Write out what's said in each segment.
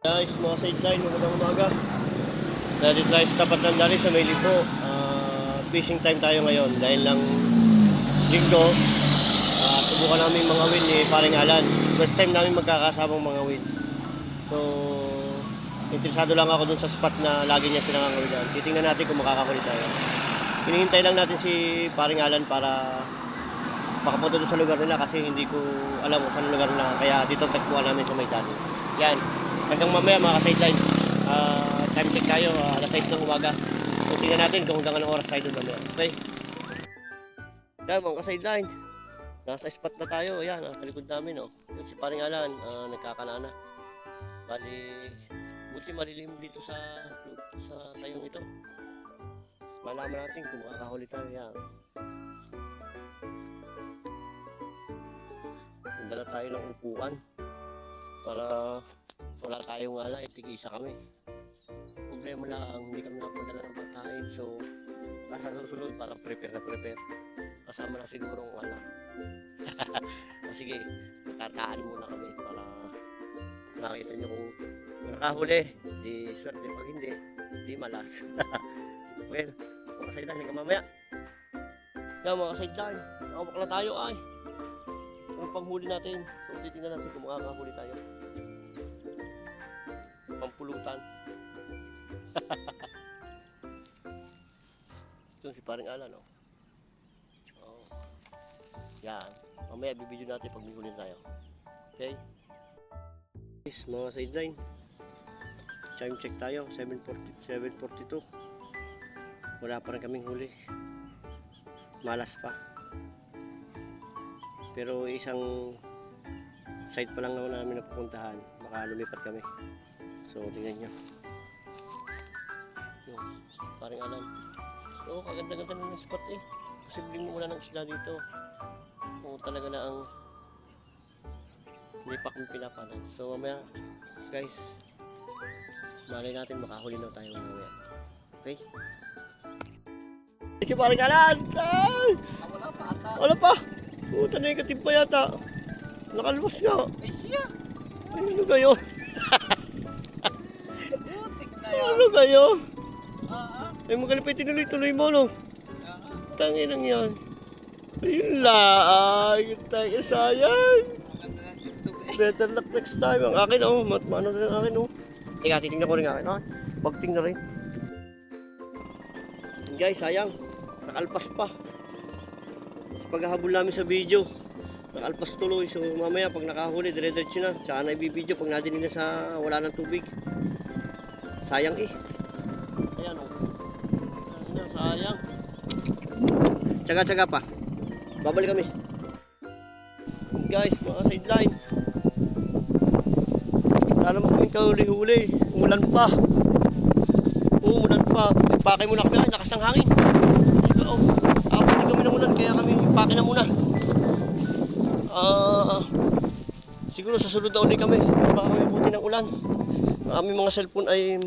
Guys, mga sideline, magandang umaga. Dahil tayo sa tapat ng dali sa may lipo. Fishing time tayo ngayon dahil lang linggo. Subukan namin mga win ni Paring Alan. First time namin magkakasamang mga win. So, interesado lang ako dun sa spot na lagi niya pinangangulitan. Titingnan natin kung makakahuli tayo. Hinihintay lang natin si Paring Alan para makapunta doon sa lugar nila kasi hindi ko alam kung saan lugar na. Kaya dito tagpuan namin sa may dali. Yan. Hanggang mamaya mga ka-sideline, time check tayo, alas 6 ng umaga. So tingnan natin kung hanggang anong oras tayo doon mamaya. Okay? Yan mga ka-sideline, nasa spot na tayo. Ayan, sa likod namin. Yun si Paring Alan, nagkakanana. Bali, buti malilim dito sa tayong ito. Malaman natin kung makakahuli tayo. Yan. Dala tayo ng upuan para wala tayong ala, itig-isa kami. Problema lang, hindi kami nakapadala ng pagkain. So, nasa susunod, parang prepare na prepare. Kasama na siguro ang ala. Sige, tataan muna kami para nakita nyo kung nakahuli. Di swerte, pag hindi, di malas. Well, mga sideline, hanggang mamaya. Yan mga sideline, nakawak na tayo ay. Ang panghuli natin. So, titingnan natin kung makakahuli tayo. Pampulutan. Ito si Paring Alan, oh. Yan. Mamaya bibidyo natin pag may huli tayo. Okay? Guys, mga sideline. Time check tayo. 7:42. Wala pa rin kaming huli. Malas pa. Pero isang site pa lang naman namin napupuntahan. Baka lumipat kami. So, tingnan nyo. Yung, Paring Alan. Oo, kaganda-ganda na ng spot eh. Posibleng wala ng isda dito. Oo, talaga na ang hindi pa kami pinapanan. So, mamaya, guys, malay natin makahuli na tayo mamaya. Okay? Si Paring Alan! Ay! Wala pa ata. Wala pa! Puta na yung katimpa yata. Nakalabas nga. Ay siya! Ano kayo? Butik na yan. Ano kayo? Ah. Ay magalipay tinuloy-tuloy mo no? Ah. Tanginang yan. Ayun laay. Tayo sayang. Maganda ng YouTube eh. Better luck next time. Ang akin oh. Matmano na ang akin oh. Teka, titignan ko rin ang akin oh. Pagting na rin. Yan guys, sayang. Nakalpas pa. Sa paghahabol namin sa video, nakalpas tuloy. So mamaya pag nakahuli, dire-diretso na. Saan na ibibidyo pag nadinig na sa wala ng tubig. Sayang eh. Ayan o. Sayang. Tsaga-tsaga pa. Babalik kami. Guys, mga sideline. Wala naman kaming kahuli-huli. Umulan pa. Umulan pa. Ipakay muna kami. Ay, lakas ng hangin. Apat kami ng ulan. Kaya kami ipakay na muna. Siguro sa sunod na ulit kami. Baka kami buti ng ulan. Ang aming mga cellphone ay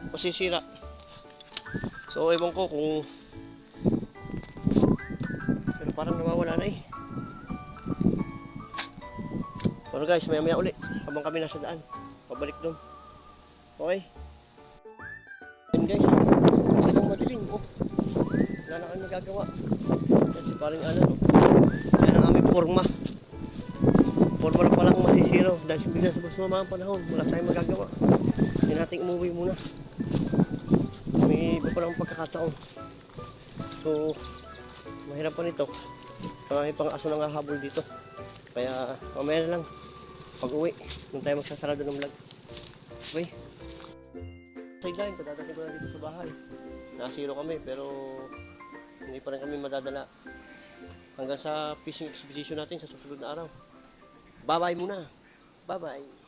masisira. So ewan ko kung pero parang nawawala na eh. Pero guys, maya maya uli habang kami nasa daan pabalik doon. Okay. And guys, talagang madilim oh. Wala na kami magagawa. Kasi Paring Alan oh. Yan ang aming forma. Forma na palang masisiro dahil bigla sa sumama ang panahon. Wala tayong magagawa. Hindi natin umuwi muna. May iba pa lang pagkakataon. So, mahirap pa nito. Marami pang aso na nga habol dito. Kaya, mamaya na lang. Pag uwi, doon tayo magsasarado ng vlog. Okay? Sideline, padadating ko na dito sa bahay. Nasiro kami, pero hindi pa rin kami madadala. Hanggang sa fishing expedition natin sa susunod na araw. Bye-bye muna. Bye-bye.